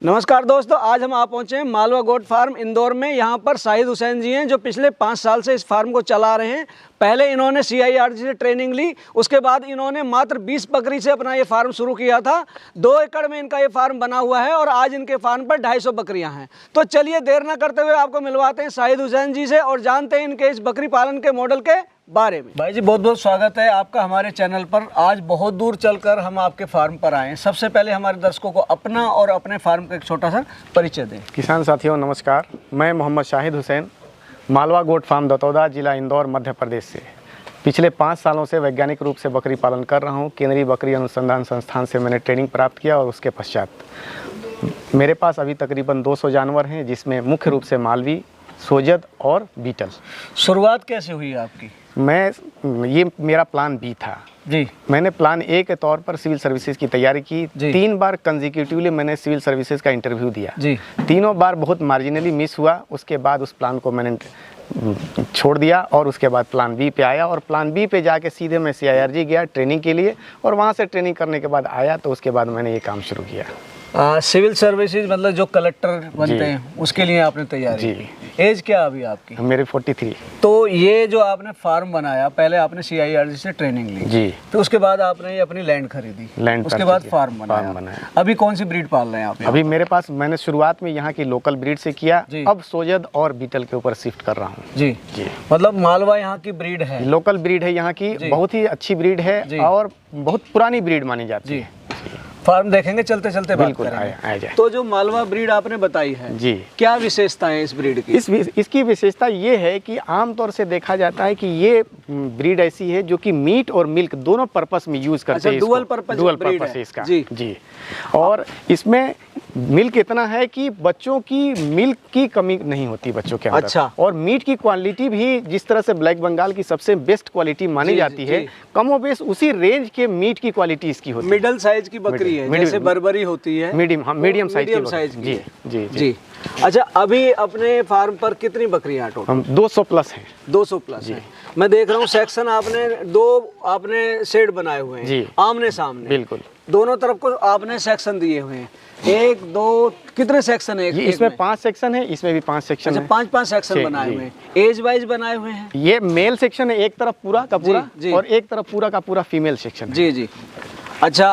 नमस्कार दोस्तों, आज हम आप पहुंचे हैं मालवा गोट फार्म इंदौर में। यहां पर शाहिद हुसैन जी हैं जो पिछले 5 साल से इस फार्म को चला रहे हैं। पहले इन्होंने CIRG से ट्रेनिंग ली, उसके बाद इन्होंने मात्र 20 बकरी से अपना ये फार्म शुरू किया था। 2 एकड़ में इनका ये फार्म बना हुआ है और आज इनके फार्म पर 250 बकरियां हैं। तो चलिए देर न करते हुए आपको मिलवाते हैं शाहिद हुसैन जी से और जानते हैं इनके इस बकरी पालन के मॉडल के बारे में। भाई जी, बहुत बहुत स्वागत है आपका हमारे चैनल पर। आज बहुत दूर चलकर हम आपके फार्म पर आए हैं। सबसे पहले हमारे दर्शकों को अपना और अपने फार्म का एक छोटा सा परिचय दें। किसान साथियों नमस्कार, मैं मोहम्मद शाहिद हुसैन, मालवा गोट फार्म दतौदा, जिला इंदौर, मध्य प्रदेश से पिछले 5 सालों से वैज्ञानिक रूप से बकरी पालन कर रहा हूँ। केंद्रीय बकरी अनुसंधान संस्थान से मैंने ट्रेनिंग प्राप्त किया और उसके पश्चात मेरे पास अभी तकरीबन 200 जानवर हैं, जिसमें मुख्य रूप से मालवी, सोजद और बीटल। शुरुआत कैसे हुई आपकी? ये मेरा प्लान बी था जी। मैंने प्लान ए के तौर पर सिविल सर्विसेज की तैयारी की। 3 बार कंसेक्यूटिवली मैंने सिविल सर्विसेज का इंटरव्यू दिया जी। तीनों बार बहुत मार्जिनली मिस हुआ। उसके बाद उस प्लान को मैंने छोड़ दिया और उसके बाद प्लान बी पे आया और प्लान बी पे जाके सीधे मैं CIRG गया ट्रेनिंग के लिए और वहाँ से ट्रेनिंग करने के बाद आया तो उसके बाद मैंने ये काम शुरू किया। सिविल सर्विसेज मतलब जो कलेक्टर बनते हैं उसके लिए आपने तैयारी की। एज क्या अभी आपकी? मेरी 43। तो ये जो आपने फार्म बनाया, पहले आपने CIRG से ट्रेनिंग ली जी, तो उसके बाद आपने ये अपनी लैंड खरीदी, उसके बाद फार्म बनाया। अभी कौन सी ब्रीड पाल रहे हैं आप? अभी मेरे पास, मैंने शुरुआत में यहाँ की लोकल ब्रीड से किया, अब सोजद और बीटल के ऊपर शिफ्ट कर रहा हूँ जी। मतलब मालवा यहाँ की ब्रीड है, लोकल ब्रीड है यहाँ की, बहुत ही अच्छी ब्रीड है और बहुत पुरानी ब्रीड मानी जाती है। फार्म देखेंगे चलते चलते बात बिल्कुल करेंगे। तो जो मालवा ब्रीड आपने बताई है जी, क्या विशेषताएं है इस ब्रीड की? इसकी विशेषता ये है कि आमतौर से देखा जाता है कि ये ब्रीड ऐसी है जो कि मीट और मिल्क दोनों पर्पस में यूज करते हैं। डुअल पर्पस है इसका जी। और इसमें मिल्क इतना है कि बच्चों की मिल्क की कमी नहीं होती बच्चों के अंदर। अच्छा। और मीट की क्वालिटी भी जिस तरह से ब्लैक बंगाल की सबसे बेस्ट क्वालिटी मानी जाती है, कमोबेश उसी रेंज के मीट की क्वालिटी इसकी होती है। मिडिल साइज की बकरी है, जैसे बर्बरी होती है, मीडियम साइज की। जी जी। अच्छा, अभी अपने फार्म पर कितनी बकरियां टोटल? 200 प्लस है। 200 प्लस है। मैं देख रहा हूँ सेक्शन आपने शेड बनाए हुए हैं आमने सामने। बिल्कुल, दोनों तरफ को आपने सेक्शन दिए हुए हैं। 1 2 कितने सेक्शन है? इसमें 5 सेक्शन है, इसमें भी 5 सेक्शन है। 5 सेक्शन बनाए हुए हैं। एज वाइज बनाए हुए हैं। ये मेल सेक्शन है एक तरफ पूरा का पूरा और एक तरफ पूरा का पूरा फीमेल सेक्शन जी जी। अच्छा,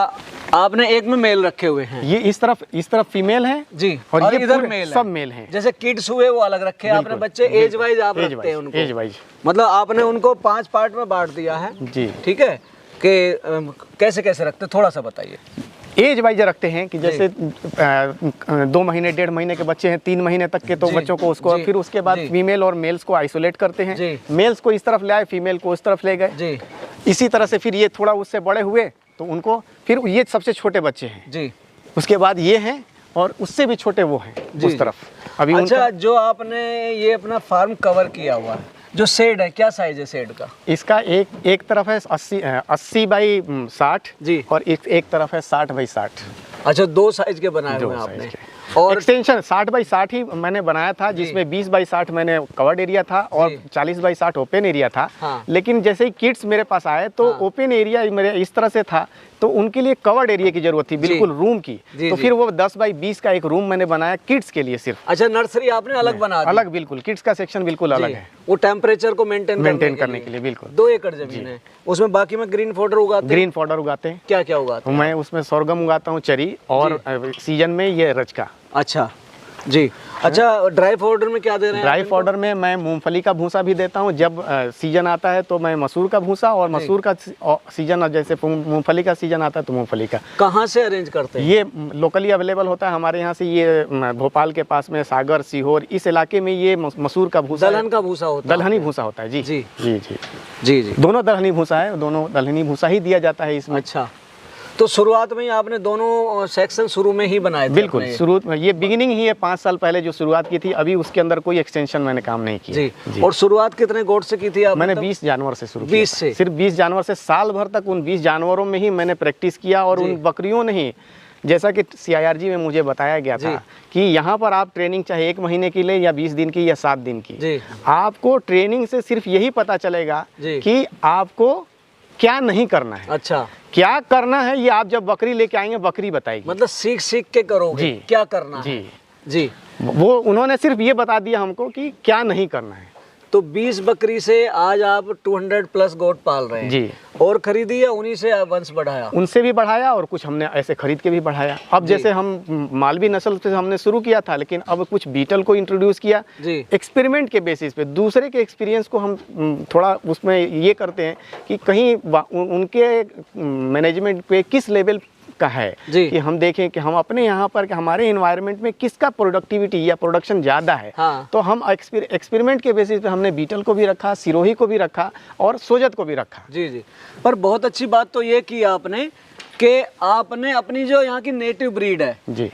आपने एक में मेल रखे हुए हैं। ये इस तरफ फीमेल है जी और ये इधर मेल सब मेल हैं। जैसे किड्स हुए वो अलग रखे हैं आपने, बच्चे एज वाइज आप रखते हैं उनको। एज वाइज मतलब आपने उनको 5 पार्ट में बांट दिया है जी। ठीक है कि कैसे कैसे रखते, थोड़ा सा बताइए। एज वाइज रखते हैं कि जैसे 2 महीने 1.5 महीने के बच्चे हैं, 3 महीने तक के, तो बच्चों को उसको फिर उसके बाद फीमेल और मेल्स को आइसोलेट करते हैं। मेल्स को इस तरफ ले आए, फीमेल को उस तरफ ले गए। इसी तरह से फिर ये थोड़ा उससे बड़े हुए तो उनको फिर ये सबसे छोटे बच्चे हैं जी, उसके बाद ये हैं और उससे भी छोटे वो हैं उस तरफ अभी। अच्छा, जो आपने ये अपना फार्म कवर किया हुआ है, जो शेड है, क्या साइज है शेड का? इसका एक तरफ है 80 बाई 60 जी और एक तरफ है 60 बाई 60। अच्छा, 2 साइज के बनाए हुए हैं आपने। और एक्सटेंशन 60 बाई 60 ही मैंने बनाया था, जिसमें 20 बाई 60 मैंने कवर्ड एरिया था और 40 बाई 60 ओपन एरिया था। हाँ। लेकिन जैसे ही किड्स मेरे पास आए तो ओपन एरिया मेरे इस तरह से था तो उनके लिए कवर्ड एरिया की जरूरत थी, बिल्कुल रूम की। तो फिर वो 10 बाई 20 का एक रूम मैंने बनाया किड्स के लिए सिर्फ। अच्छा, नर्सरी आपने अलग बना दी? अलग, बिल्कुल किड्स का सेक्शन बिल्कुल अलग है, वो टेम्परेचर को मेंटेन करने के लिए। बिल्कुल 2 एकड़ जमीन है, उसमें बाकी में ग्रीन फॉडर उगाते हैं। क्या क्या उगाते हैं? मैं उसमें sorghum उगाता हूँ, चरी, और सीजन में ये रजका। अच्छा जी। अच्छा, ड्राई पाउडर में क्या दे रहे हैं? ड्राई पाउडर में मैं मूंगफली का भूसा भी देता हूँ। जब सीजन आता है तो मैं मसूर का भूसा, और मसूर का सीजन जैसे मूंगफली का सीजन आता है तो मूंगफली का। कहाँ से अरेंज करते हैं? ये लोकली अवेलेबल होता है हमारे यहाँ से। ये भोपाल के पास में सागर, सीहोर, इस इलाके में ये मसूर का भूसा, दलहन का भूसा होता है। दलहनी भूसा होता है जी जी जी जी जी जी। दोनों दलहनी भूसा है, दोनों दलहनी भूसा ही दिया जाता है इसमें। अच्छा, तो शुरुआत में आपने दोनों सेक्शन शुरू में ही बनाए थे? बिल्कुल, शुरू में ये बिगिनिंग ही है। 5 साल पहले जो शुरुआत की थी, अभी उसके अंदर कोई एक्सटेंशन मैंने काम नहीं किया जी। और शुरुआत कितने गोट से की थी आपने? मैंने 20 जानवर से शुरू किया। 20 से? सिर्फ 20 जानवर से। साल भर तक उन 20 जानवरों में ही मैंने प्रैक्टिस किया और उन बकरियों ने ही, जैसा कि CIRG में मुझे बताया गया था कि यहाँ पर आप ट्रेनिंग चाहे 1 महीने की ले या 20 दिन की या 7 दिन की, आपको ट्रेनिंग से सिर्फ यही पता चलेगा कि आपको क्या नहीं करना है। अच्छा, क्या करना है ये आप जब बकरी लेके आएंगे बकरी बताएगी। मतलब सीख सीख के करोगे जी, क्या करना जी, है। जी, वो उन्होंने सिर्फ ये बता दिया हमको कि क्या नहीं करना है। तो 20 बकरी से आज आप 200 प्लस गोट पाल रहे हैं जी, और खरीदी या उन्हीं से वंश बढ़ाया? उनसे भी बढ़ाया और कुछ हमने ऐसे खरीद के भी बढ़ाया। अब जैसे हम मालवी नस्ल से हमने शुरू किया था, लेकिन अब कुछ बीटल को इंट्रोड्यूस किया जी, एक्सपेरिमेंट के बेसिस पे। दूसरे के एक्सपीरियंस को हम थोड़ा उसमें ये करते हैं कि कहीं उनके मैनेजमेंट पे किस लेवल का है कि हम देखें कि हम अपने यहाँ पर कि हमारे एनवायरनमेंट में किसका प्रोडक्टिविटी या प्रोडक्शन ज़्यादा है। हाँ। तो हम एक्सपेरिमेंट के बेसिस पे हमने बीटल को भी रखा, सिरोही को भी रखा और सोजत को भी रखा। जी जी, पर बहुत अच्छी बात तो ये की आपने कि आपने अपनी जो यहाँ की नेटिव ब्रीड है जी,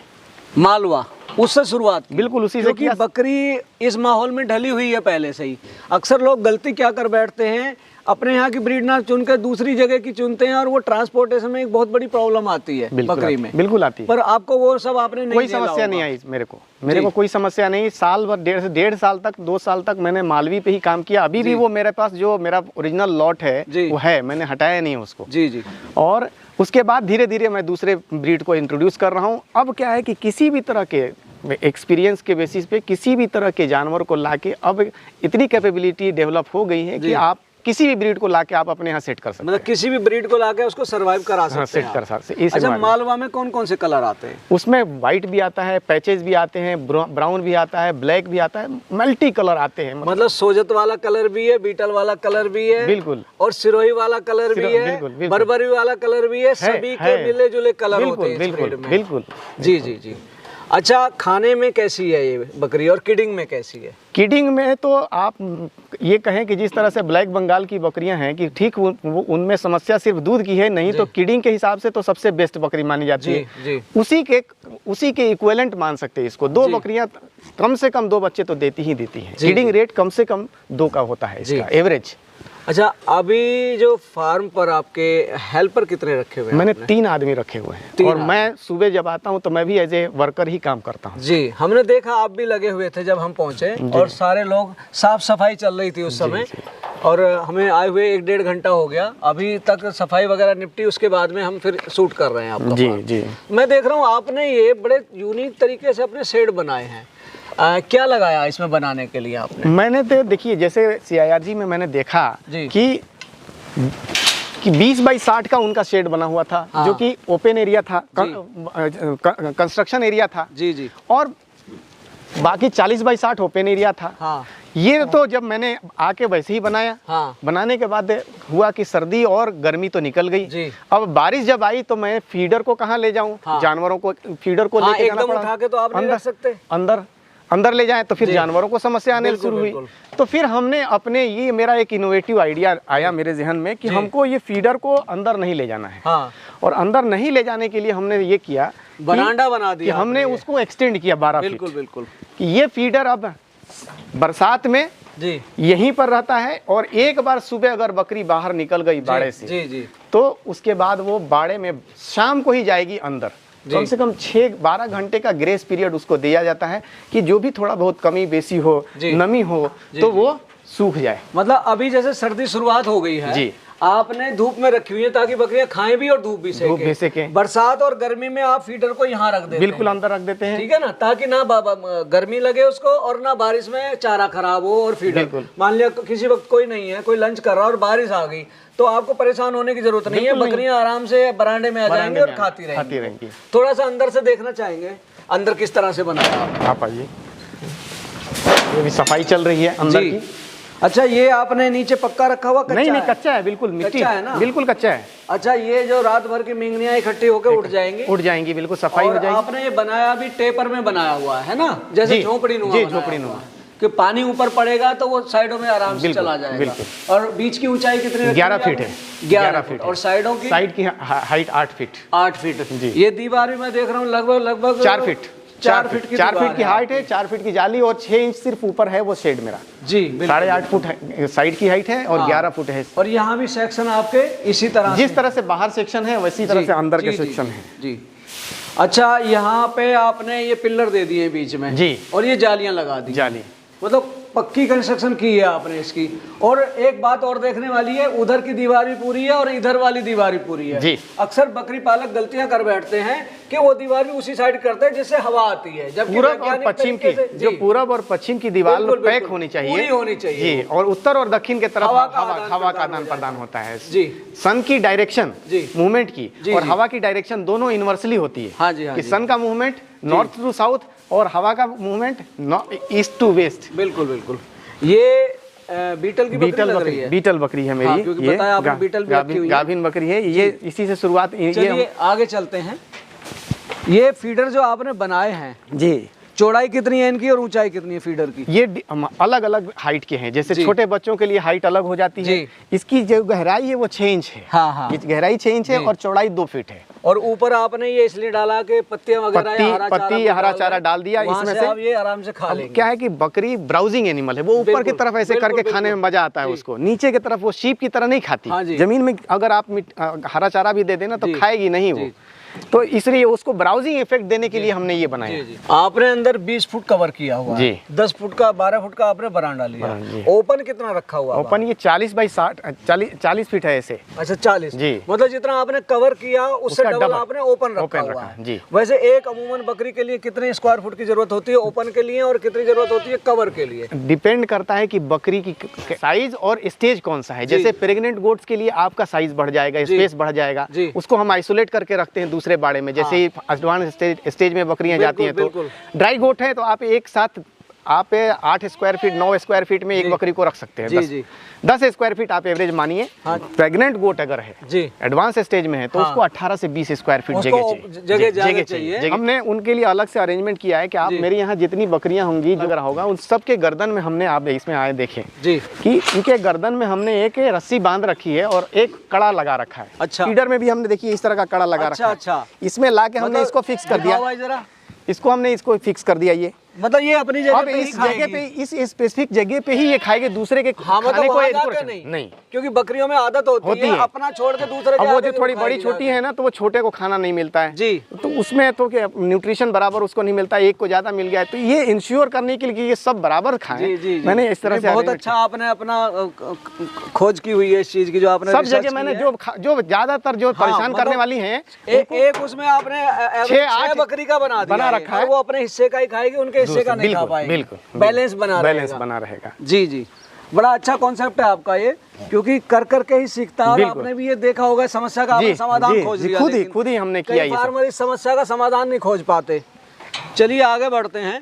मालवा, उससे शुरुआत की। बिल्कुल उसी से क्योंकि किया। बकरी इस माहौल में ढली हुई है पहले से ही। अक्सर लोग गलती क्या कर बैठते हैं, अपने यहाँ की ब्रीड ना चुनकर दूसरी जगह की चुनते हैं और वो ट्रांसपोर्टेशन में एक बहुत बड़ी प्रॉब्लम आती है बकरी में। बिल्कुल आती है। पर आपको वो सब आपने नहीं कोई समस्या नहीं आई मेरे को कोई समस्या नहीं। साल भर, 1.5 साल तक, 2 साल तक मैंने मालवी पे ही काम किया। अभी भी वो मेरे पास जो मेरा ओरिजिनल लॉट है वो है, मैंने हटाया नहीं उसको। जी जी। और उसके बाद धीरे धीरे मैं दूसरे ब्रीड को इंट्रोड्यूस कर रहा हूँ। अब क्या है कि किसी भी तरह के एक्सपीरियंस के बेसिस पे किसी भी तरह के जानवर को लाके अब इतनी कैपेबिलिटी डेवलप हो गई है कि आप किसी भी ब्रीड को लाके आप अपने यहाँ सेट कर सकते हैं। मतलब किसी भी ब्रीड को लाके उसको सरवाइव करा सकते हैं। सेट कर सकते हैं। अच्छा, मालवा में कौन कौन से कलर आते हैं? उसमें वाइट भी आता है, पैचेस भी आते हैं, ब्राउन भी आता है, ब्लैक भी आता है, मल्टी कलर आते हैं। मतलब सोजत वाला कलर भी है, बीटल वाला कलर भी है, बिल्कुल, और सिरोही वाला कलर भी है, बर्बरी वाला कलर भी है, सभी के मिले जुले कलर होते हैं इस ब्रीड में। बिल्कुल। जी जी जी। अच्छा, खाने में कैसी है ये बकरी और किडिंग में कैसी है? किडिंग में तो आप ये कहें कि जिस तरह से ब्लैक बंगाल की बकरियां हैं कि ठीक उनमें समस्या सिर्फ दूध की है, नहीं तो किडिंग के हिसाब से तो सबसे बेस्ट बकरी मानी जाती है। जी। उसी के इक्विवेलेंट मान सकते हैं इसको। 2 बकरियां कम से कम 2 बच्चे तो देती ही है। किडिंग रेट कम से कम 2 का होता है इसका एवरेज। अच्छा, अभी जो फार्म पर आपके हेल्पर कितने रखे हुए हैं? मैंने 3 आदमी रखे हुए हैं और मैं सुबह जब आता हूं तो मैं भी एज ए वर्कर ही काम करता हूं। जी, हमने देखा आप भी लगे हुए थे जब हम पहुंचे और सारे लोग, साफ सफाई चल रही थी उस समय और हमें आए हुए 1-1.5 घंटा हो गया। अभी तक सफाई वगैरह निपटी, उसके बाद में हम फिर शूट कर रहे हैं आपका। जी जी। मैं देख रहा हूँ आपने ये बड़े यूनिक तरीके से अपने शेड बनाए हैं। क्या लगाया इसमें बनाने के लिए आपने? मैंने तो देखिए, जैसे CIRG में मैंने देखा कि 20 बाई 60 का उनका शेड बना हुआ था। हाँ। जो कि ओपन एरिया था, कंस्ट्रक्शन एरिया था। जी जी। और बाकी 40 बाई 60 ओपन एरिया था। हाँ। ये तो जब मैंने आके वैसे ही बनाया। हाँ। बनाने के बाद हुआ कि सर्दी और गर्मी तो निकल गई जी। अब बारिश जब आई तो मैं फीडर को कहाँ ले जाऊं? हाँ। जानवरों को फीडर को लेके जाना पड़ा। उठा के तो आप नहीं रख सकते। अंदर ले जाएं तो फिर जानवरों को समस्या आने शुरू हुई। तो फिर हमने अपने, ये मेरा एक इनोवेटिव आइडिया आया मेरे जहन में कि हमको ये फीडर को अंदर नहीं ले जाना है। हाँ। और अंदर नहीं ले जाने के लिए हमने ये किया, बरांडा बना दिया, हमने उसको एक्सटेंड किया 12 फीट। बिल्कुल कि ये फीडर अब बरसात में जी यहीं पर रहता है और एक बार सुबह अगर बकरी बाहर निकल गई बाड़े से जी तो उसके बाद वो बाड़े में शाम को ही जाएगी अंदर। कम से कम 6-12 घंटे का ग्रेस पीरियड उसको दिया जाता है कि जो भी थोड़ा बहुत कमी बेसी हो, नमी हो तो वो सूख जाए। मतलब अभी जैसे सर्दी शुरुआत हो गई है जी, आपने धूप में रखी हुई है ताकि बकरियां खाएं भी और धूप भी सेके। बरसात और गर्मी में आप फीडर को यहाँ रख देते हैं। बिल्कुल अंदर रख देते हैं, ठीक है ना, ताकि ना गर्मी लगे उसको और ना बारिश में चारा खराब हो। और फीडर मान लिया किसी वक्त कोई नहीं है, कोई लंच कर रहा और बारिश आ गई तो आपको परेशान होने की जरूरत नहीं है। बकरियां आराम से बरांडे में आ जाएंगी और खाती रहेंगी। थोड़ा सा अंदर से देखना चाहेंगे अंदर किस तरह से बनाया आप आइए। ये भी सफाई चल रही है अंदर की। अच्छा, ये आपने नीचे पक्का रखा हुआ? कच्चा नहीं, कच्चा है, बिल्कुल मिट्टी है ना, बिल्कुल कच्चा है। अच्छा, ये जो रात भर की मिंगनियां इकट्ठी होकर उठ जाएंगी, बिल्कुल सफाई हो जाएगी। आपने ये बनाया भी टेपर में बनाया हुआ है ना, जैसे झोपड़ी नुमा कि पानी ऊपर पड़ेगा तो वो साइडों में आराम से चला जाएगा। और बीच की ऊंचाई कितनी? 11 फीट है। 11 फीट। और साइडों की? साइड की हाइट 8 फीट। 8 फीट जी। ये दीवार भी मैं देख रहा हूँ लगभग 4 फीट। 4 फीट की हाइट है, 4 फीट की जाली और 6 इंच सिर्फ ऊपर है वो शेड मेरा जी। 8.5 फुट है साइड की हाइट है और 11 फुट है। और यहाँ भी सेक्शन आपके इसी तरह, जिस तरह से बाहर सेक्शन है वैसी तरह से अंदर के सेक्शन है जी। अच्छा, यहाँ पे आपने ये पिलर दे दिए बीच में जी और ये जालियां लगा दी। जाली मतलब पक्की कंस्ट्रक्शन की है आपने इसकी। और एक बात और देखने वाली है, उधर की दीवार भी पूरी है और इधर वाली दीवार भी पूरी है जी। अक्सर बकरी पालक गलतियां कर बैठते हैं कि वो दीवार भी उसी साइड करते हैं जिससे हवा आती है, जबकि पूरब और पश्चिम की, जो पूरब और पश्चिम की दीवार पैक होनी चाहिए जी, और उत्तर और दक्षिण के तरफ हवा का आदान प्रदान होता है जी। सन की डायरेक्शन मूवमेंट की और हवा की डायरेक्शन दोनों इनवर्सली होती है। हाँ जी, हाँ कि सन का मूवमेंट नॉर्थ टू साउथ और हवा का मूवमेंट ईस्ट टू वेस्ट। बिल्कुल बिल्कुल। ये बीटल की बकरी लग रही है। बीटल बकरी है मेरी। हाँ, क्योंकि ये बताया आपने बीटल भी रखी हुई है। गाभिन बकरी है ये, इसी से शुरुआत। चलिए आगे चलते हैं। ये फीडर जो आपने बनाए हैं जी, चौड़ाई कितनी है इनकी और ऊंचाई कितनी है फीडर की? ये अलग अलग हाइट के हैं, जैसे छोटे बच्चों के लिए हाइट अलग हो जाती है। इसकी जो गहराई है वो 6 इंच है। हाँ हाँ। गहराई 6 इंच है और चौड़ाई 2 फीट है। और ऊपर आपने ये इसलिए डाला कि पत्तियां वगैरह पत्ती हरा चारा डाल दिया इसमें से। आप ये आराम से खा लेंगे। क्या है कि बकरी ब्राउजिंग एनिमल है, वो ऊपर की तरफ ऐसे करके खाने में मजा आता है उसको, नीचे की तरफ वो शीप की तरह नहीं खाती। जमीन में अगर आप हरा चारा भी दे देना तो खाएगी नहीं वो, तो इसलिए उसको ब्राउजिंग इफेक्ट देने के लिए हमने ये बनाया। आपने अंदर 20 फुट कवर किया हुआ है, 10 फुट का 12 फुट का आपने बरामदा लिया। ओपन कितना रखा हुआ? ओपन ये 40 बाई 60 40 फीट है ऐसे। अच्छा 40 जी, मतलब जितना आपने कवर किया उससे डबल आपने ओपन रखा हुआ है जी। वैसे एक अमूमन बकरी के लिए कितने स्क्वायर फुट की जरूरत होती है ओपन के लिए और कितनी जरूरत होती है कवर के लिए? डिपेंड करता है कि बकरी की साइज और स्टेज कौन सा है। जैसे प्रेग्नेंट गोट्स के लिए आपका साइज बढ़ जाएगा, स्पेस बढ़ जाएगा, उसको हम आइसोलेट करके रखते हैं दूसरे बाड़े में। जैसे एडवांस स्टेज में बकरियां जाती हैं तो ड्राई गोट है तो आप एक साथ 8 स्क्वायर फीट 9 स्क्वायर फीट में एक बकरी को रख सकते हैं। 10 स्क्वायर फीट आप एवरेज मानिए। प्रेग्नेंट गोट अगर है एडवांस स्टेज में है तो उसको 18 से 20 स्क्वायर फीट जगह चाहिए। हमने उनके लिए अलग से अरेंजमेंट किया है कि आप मेरे यहाँ जितनी बकरियां होंगी जगह होगा उन सबके गर्दन में हमने, आप इसमें आए देखें कि इनके गर्दन में हमने एक रस्सी बांध रखी है और एक कड़ा लगा रखा है। अच्छा, फीडर में भी हमने देखिए इस तरह का कड़ा लगा रखा है। अच्छा, इसमें लाके हमने इसको फिक्स कर दिया। इसको हमने इसको फिक्स कर दिया। ये मतलब ये अपनी जगह अब इस जगह पे, इस स्पेसिफिक जगह पे ही ये खाएंगे, दूसरे के खाने को नहीं, क्योंकि बकरियों में आदत होती है अपना छोड़ के दूसरे। अब वो जो थोड़ी बड़ी छोटी है ना तो वो छोटे को खाना नहीं मिलता है जी, तो उसमें तो क्या न्यूट्रिशन बराबर उसको नहीं मिलता, एक को ज्यादा मिल गया है। तो ये इंश्योर करने के लिए ये सब बराबर खाएं। मैंने इस तरह से बहुत अच्छा आपने अपना खोज की हुई है इस चीज की, जो आपने सब जगह मैंने जो ज्यादातर जो परेशान करने वाली है एक उसमें आपने 6 बकरी का बना रखा है, वो अपने हिस्से का ही खाएगी, उनके हिस्से का नहीं खा पाएगी। बिल्कुल बैलेंस बना रहेगा। जी जी, बड़ा अच्छा कॉन्सेप्ट है आपका ये, क्योंकि कर करके ही सीखता है। आपने भी ये देखा होगा समस्या का आपने समाधान खोज लिया। खुद ही हमने किया। फार्मर इस समस्या का समाधान नहीं खोज पाते। चलिए आगे बढ़ते हैं।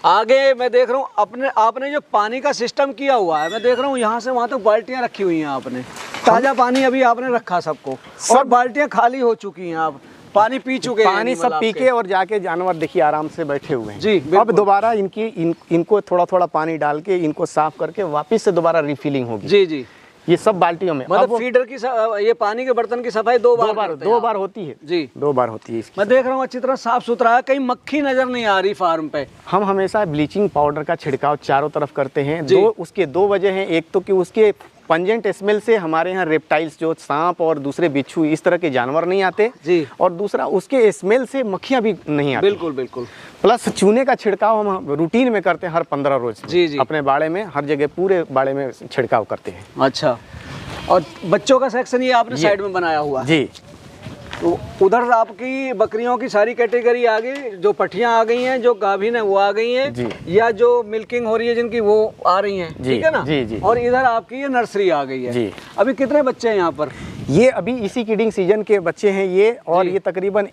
आगे मैं देख रहा हूँ आपने जो पानी का सिस्टम किया हुआ है, मैं देख रहा हूँ यहाँ से वहाँ तक बाल्टियाँ रखी हुई हैं आपने, ताजा पानी अभी आपने रखा सबको, और बाल्टियाँ खाली हो चुकी हैं, आप पानी पी चुके हैं। पानी सब पी के और जाके जानवर देखिए आराम से बैठे हुए हैं जी। अब दोबारा इनको थोड़ा थोड़ा पानी डाल के इनको साफ करके वापस से दोबारा रिफिलिंग होगी जी जी। ये सब बाल्टियों में, मतलब फीडर की ये पानी के बर्तन की सफाई दो बार होती है जी, 2 बार होती है। मैं देख रहा हूँ अच्छी तरह साफ सुथरा है, कहीं मक्खी नजर नहीं आ रही फार्म पे। हम हमेशा ब्लीचिंग पाउडर का छिड़काव चारों तरफ करते हैं। उसके 2 वजह हैं। एक तो कि उसके पंजेंट स्मेल से हमारे यहाँ रेप्टाइल्स जो सांप और दूसरे बिच्छू इस तरह के जानवर नहीं आते जी, और दूसरा उसके स्मेल से मक्खियाँ भी नहीं आती। बिल्कुल बिल्कुल। प्लस चूने का छिड़काव हम रूटीन में करते हैं हर 15 रोज जी जी। अपने बाड़े में हर जगह पूरे बाड़े में छिड़काव करते हैं। अच्छा, और बच्चों का सेक्शन ये आपने साइड में बनाया हुआ है जी। तो उधर आपकी बकरियों की सारी कैटेगरी आ गई, जो पठियां आ गई हैं, जो गाभिन है वो आ गई हैं, या जो मिल्किंग हो रही है जिनकी वो आ रही हैं, ठीक है ना जी जी। और इधर आपकी ये नर्सरी आ गई है जी। अभी कितने बच्चे हैं यहाँ पर? ये अभी इसी किडिंग सीजन के बच्चे हैं ये, और ये तकरीबन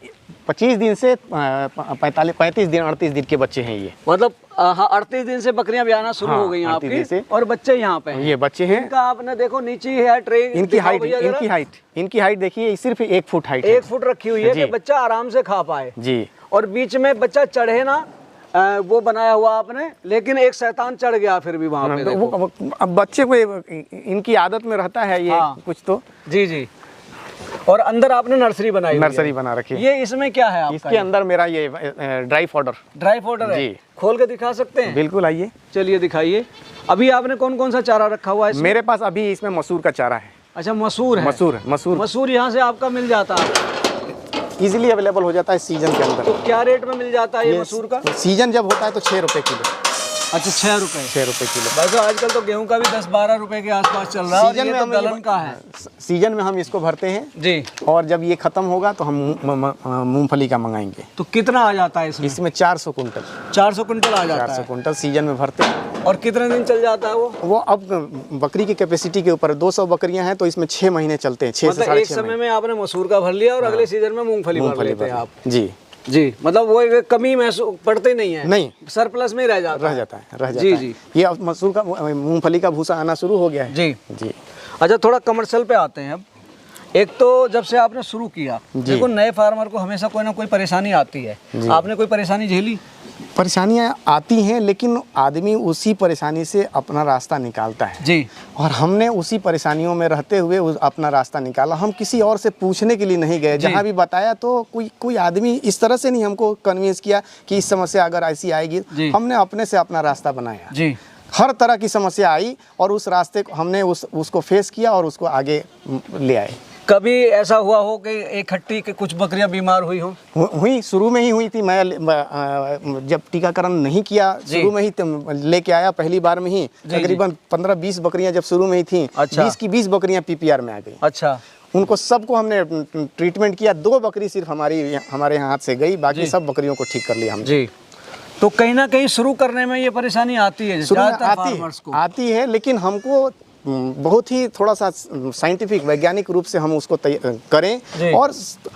25 दिन से 35 दिन 38 दिन के बच्चे हैं ये। मतलब 38 दिन से बकरियां ब्याना शुरू हो गई आपकी, और बच्चे यहाँ पे हैं। ये बच्चे हैं। इनका आपने देखो नीचे है ट्रे, इनकी हाइट देखिए सिर्फ 1 फुट हाइट, 1 फुट रखी हुई है कि बच्चा आराम से खा पाए जी। और बीच में बच्चा चढ़े ना, वो बनाया हुआ आपने, लेकिन एक शैतान चढ़ गया फिर भी वहाँ पे। वो अब बच्चे को इनकी आदत में रहता है ये कुछ तो जी जी। और अंदर आपने नर्सरी बना रखी है। ये इसमें क्या है आपका? इसके अंदर मेरा ये ड्राई फॉडर है जी। खोल के दिखा सकते हैं? बिल्कुल, आइए। चलिए दिखाइए। अभी आपने कौन कौन सा चारा रखा हुआ है? मेरे पास अभी इसमें मसूर का चारा है। अच्छा, मसूर है। मसूर यहाँ से आपका मिल जाता है, इजीली अवेलेबल हो जाता है सीजन के अंदर। तो क्या रेट में मिल जाता है ये मसूर का? सीजन जब होता है तो 6 रुपए किलो। अच्छा 6 रुपए 6 रुपए किलो। वैसे आजकल तो गेहूं का भी 10-12 रुपए के आसपास चल रहा है। सीजन में तो दलहन का है, सीजन में हम इसको भरते हैं जी, और जब ये खत्म होगा तो हम मूंगफली का मंगाएंगे। तो कितना आ जाता है इसमें? इसमें 400 कुंटल 400 कुंटल आ जाता 400 कुंटल सीजन में भरते हैं। और कितने दिन चल जाता है वो? अब बकरी की कैपेसिटी के ऊपर 200 बकरियां हैं तो इसमें 6 महीने चलते हैं, 6 से साढ़े 6 एक समय में आपने मसूर का भर लिया और अगले सीजन में मूंगफली भर लेते हैं आप। जी जी, मतलब वो एक कमी महसूस पड़ते नहीं है, नहीं, सरप्लस में रह जाता है। जी जी, ये अब मसूर का मूंगफली का भूसा आना शुरू हो गया है। जी जी। अच्छा, थोड़ा कमर्शियल पे आते हैं अब। एक तो जब से आपने शुरू किया, देखो नए फार्मर को हमेशा कोई ना कोई परेशानी आती है, आपने कोई परेशानी झेली? परेशानियां आती हैं लेकिन आदमी उसी परेशानी से अपना रास्ता निकालता है जी, और हमने उसी परेशानियों में रहते हुए अपना रास्ता निकाला। हम किसी और से पूछने के लिए नहीं गए, जहाँ भी बताया तो कोई आदमी इस तरह से नहीं हमको कन्विंस किया कि इस समस्या अगर ऐसी आएगी। हमने अपने से अपना रास्ता बनाया जी। हर तरह की समस्या आई और उस रास्ते को हमने उसको फेस किया और उसको आगे ले आए। कभी ऐसा हुआ हो कि इकट्ठी के कुछ बकरियां बीमार हुई हो? हुई, शुरू में ही हुई थी। मैं जब टीकाकरण नहीं किया, शुरू में ही लेके आया, पहली बार में ही तकरीबन 15-20 बकरियां जब शुरू में ही थी। अच्छा। 20 की 20 बकरियां पीपीआर में आ गई। अच्छा। उनको सबको हमने ट्रीटमेंट किया। 2 बकरी सिर्फ हमारे हाथ से गई, बाकी सब बकरियों को ठीक कर लिया हमने जी। तो कहीं ना कहीं शुरू करने में ये परेशानी आती है, आती है, लेकिन हमको बहुत ही थोड़ा सा साइंटिफिक वैज्ञानिक रूप से हम उसको करें और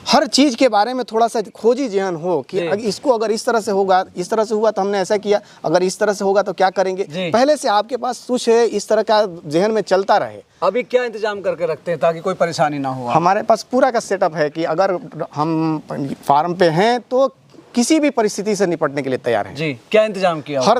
हर चीज के बारे में थोड़ा सा खोजी जहन हो कि इसको अगर इस तरह से होगा, इस तरह से हुआ तो हमने ऐसा किया, अगर इस तरह से होगा तो क्या करेंगे। पहले से आपके पास कुछ है इस तरह का जहन में चलता रहे। अभी क्या इंतजाम करके रखते हैं ताकि कोई परेशानी ना हो? हमारे पास पूरा का सेटअप है कि अगर हम फार्म पे हैं तो किसी भी परिस्थिति से निपटने के लिए तैयार है जी। क्या इंतजाम किया? हर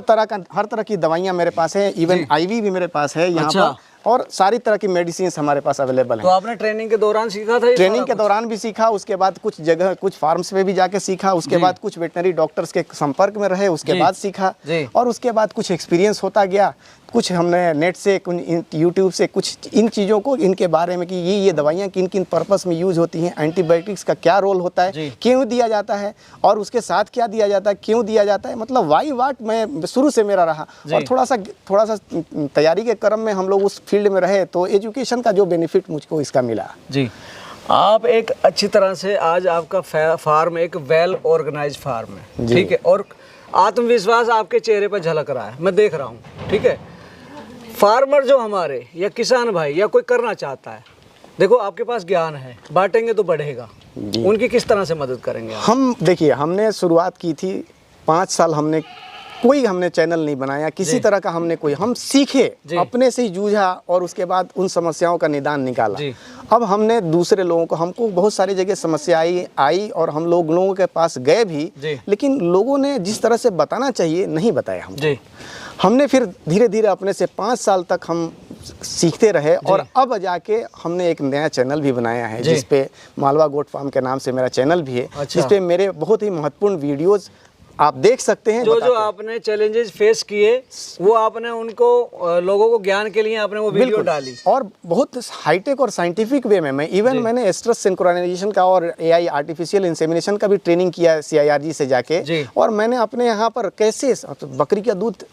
तरह की दवाइयाँ मेरे पास है, इवन आईवी भी मेरे पास है यहाँ पर, और सारी तरह की मेडिसिन हमारे पास अवेलेबल है। तो आपने ट्रेनिंग के दौरान सीखा था? ट्रेनिंग के दौरान भी सीखा, उसके बाद कुछ जगह कुछ फार्म्स पे भी जाके सीखा, उसके बाद कुछ वेटनरी डॉक्टर्स के संपर्क में रहे, उसके बाद सीखा, और उसके बाद कुछ एक्सपीरियंस होता गया। कुछ हमने नेट से, यूट्यूब से कुछ इन चीज़ों को, इनके बारे में कि ये दवाइयाँ किन किन पर्पस में यूज होती हैं, एंटीबायोटिक्स का क्या रोल होता है, क्यों दिया जाता है और उसके साथ क्या दिया जाता है, क्यों दिया जाता है, मतलब वाई वाट मैं शुरू से मेरा रहा। और थोड़ा सा तैयारी के क्रम में हम लोग उस फील्ड में रहे तो एजुकेशन का जो बेनिफिट मुझको इसका मिला जी। आप एक अच्छी तरह से, आज आपका फार्म एक वेल ऑर्गेनाइज्ड फार्म है, ठीक है, और आत्मविश्वास आपके चेहरे पर झलक रहा है, मैं देख रहा हूँ, ठीक है। फार्मर जो हमारे या किसान भाई या कोई करना चाहता है, देखो आपके पास ज्ञान है, बांटेंगे तो बढ़ेगा, उनकी किस तरह से मदद करेंगे आप? हम देखिए, हमने शुरुआत की थी 5 साल, हमने चैनल नहीं बनाया किसी तरह का, हम सीखे, अपने से ही जूझा और उसके बाद उन समस्याओं का निदान निकाला। अब हमने दूसरे लोगों को, हमको बहुत सारी जगह समस्या आई और हम लोगों के पास गए भी, लेकिन लोगों ने जिस तरह से बताना चाहिए नहीं बताया हमने फिर धीरे धीरे अपने से 5 साल तक हम सीखते रहे और अब जाके हमने एक नया चैनल भी बनाया है जिसपे मालवा गोट फार्म के नाम से मेरा चैनल भी है। अच्छा। जिसपे मेरे बहुत ही महत्वपूर्ण वीडियोस आप देख सकते हैं। जो आपने चैलेंजेस फेस किए वो आपने उनको लोगों को ज्ञान के लिए आपने वो वीडियो डाली, और बहुत हाईटेक और साइंटिफिक वे में मैंने एस्ट्रस सिंक्रोनाइजेशन का और एआई आर्टिफिशियल इंसेमिनेशन का भी ट्रेनिंग किया CIRG से जाके। और मैंने अपने यहाँ पर कैसे बकरी का दूध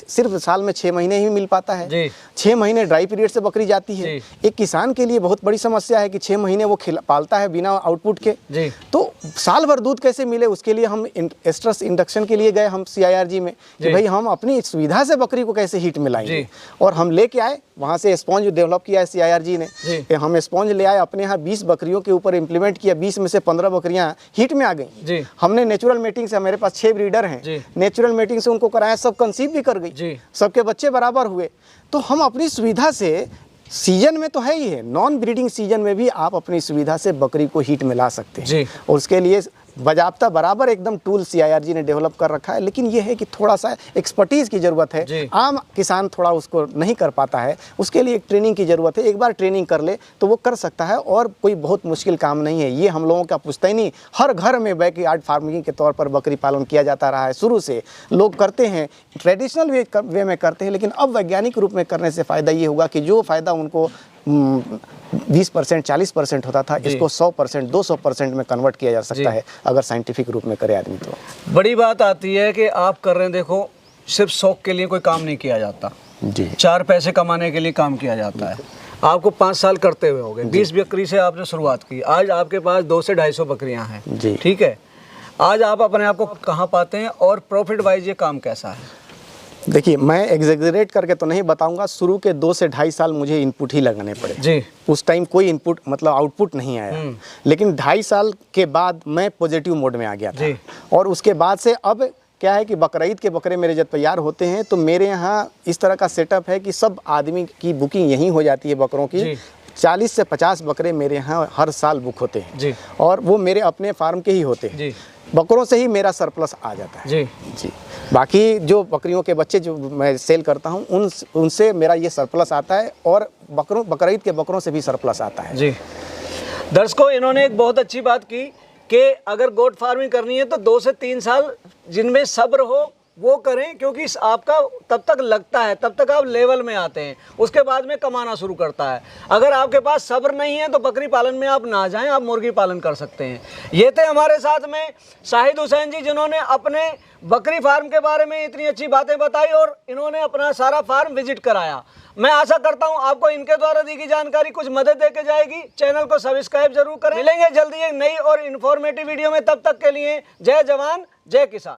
सिर्फ साल में 6 महीने ही मिल पाता है, 6 महीने ड्राई पीरियड से बकरी जाती है। एक किसान के लिए बहुत बड़ी समस्या है कि 6 महीने वो पालता है बिना आउटपुट के, तो साल भर दूध कैसे मिले, उसके लिए हम एस्ट्रस इंडक्शन के लिए गए हम CIRG में कि भाई हम अपनी सुविधा से बकरी को कैसे हीट में लाएंगे, और हम लेके आए वहाँ से स्पॉन्ज डेवलप किया है CIRG ने। हम स्पॉन्ज ले आए, अपने यहाँ 20 बकरियों के ऊपर इम्प्लीमेंट किया, 20 में से 15 बकरियाँ हीट में आ गई। हमने नेचुरल मेटिंग से, मेरे पास 6 ब्रीडर हैं, नेचुरल मेटिंग से उनको कराया, सब कंसीव भी कर गई, सबके बच्चे बराबर हुए। तो हम अपनी सुविधा से, सीजन में तो है ही है, नॉन ब्रीडिंग सीजन में भी आप अपनी सुविधा से बकरी को हीट में ला सकते हैं, और उसके लिए बजाबता बराबर एकदम टूल CIRG ने डेवलप कर रखा है। लेकिन ये है कि थोड़ा सा एक्सपर्टीज़ की ज़रूरत है, आम किसान थोड़ा उसको नहीं कर पाता है, उसके लिए एक ट्रेनिंग की ज़रूरत है। एक बार ट्रेनिंग कर ले तो वो कर सकता है, और कोई बहुत मुश्किल काम नहीं है। ये हम लोगों का पुश्तैनी हर घर में बैकयार्ड फार्मिंग के तौर पर बकरी पालन किया जाता रहा है, शुरू से लोग करते हैं, ट्रेडिशनल वे में करते हैं। लेकिन अब वैज्ञानिक रूप में करने से फ़ायदा ये होगा कि जो फ़ायदा उनको 20% 40% होता था, इसको 100% 200% में कन्वर्ट किया जा सकता है अगर साइंटिफिक रूप में करे आदमी। तो बड़ी बात आती है कि आप कर रहे हैं, देखो सिर्फ शौक के लिए कोई काम नहीं किया जाता जी। 4 पैसे कमाने के लिए काम किया जाता है। आपको 5 साल करते हुए हो गए, 20 बकरी से आपने शुरुआत की, आज आपके पास 200 से 250 बकरियां हैं जी। ठीक है, आज आप अपने आप को कहाँ पाते हैं और प्रॉफिट वाइज ये काम कैसा है? देखिए, मैं एग्जैगरेट करके तो नहीं बताऊंगा, शुरू के 2 से 2.5 साल मुझे इनपुट ही लगाने पड़े जी। उस टाइम कोई इनपुट मतलब आउटपुट नहीं आया, लेकिन 2.5 साल के बाद मैं पॉजिटिव मोड में आ गया था। और उसके बाद से अब क्या है कि बकरीद के बकरे मेरे जब तैयार होते हैं तो मेरे यहाँ इस तरह का सेटअप है कि सब आदमी की बुकिंग यहीं हो जाती है बकरों की। 40 से 50 बकरे मेरे यहाँ हर साल बुक होते हैं जी। और वो मेरे अपने फार्म के ही होते हैं जी। बकरों से ही मेरा सरप्लस आ जाता है जी। बाकी जो बकरियों के बच्चे जो मैं सेल करता हूँ उनसे मेरा ये सरप्लस आता है और बकरीद के बकरों से भी सरप्लस आता है जी। दर्शकों, इन्होंने एक बहुत अच्छी बात की कि अगर गोट फार्मिंग करनी है तो 2 से 3 साल जिनमें सब्र हो वो करें, क्योंकि आपका तब तक लगता है, तब तक आप लेवल में आते हैं, उसके बाद में कमाना शुरू करता है। अगर आपके पास सब्र नहीं है तो बकरी पालन में आप ना जाएं, आप मुर्गी पालन कर सकते हैं। ये थे हमारे साथ में शाहिद हुसैन जी, जिन्होंने अपने बकरी फार्म के बारे में इतनी अच्छी बातें बताई और इन्होंने अपना सारा फार्म विजिट कराया। मैं आशा करता हूं आपको इनके द्वारा दी गई जानकारी कुछ मदद देके जाएगी। चैनल को सब्सक्राइब जरूर करें। मिलेंगे जल्दी एक नई और इन्फॉर्मेटिव वीडियो में, तब तक के लिए जय जवान जय किसान।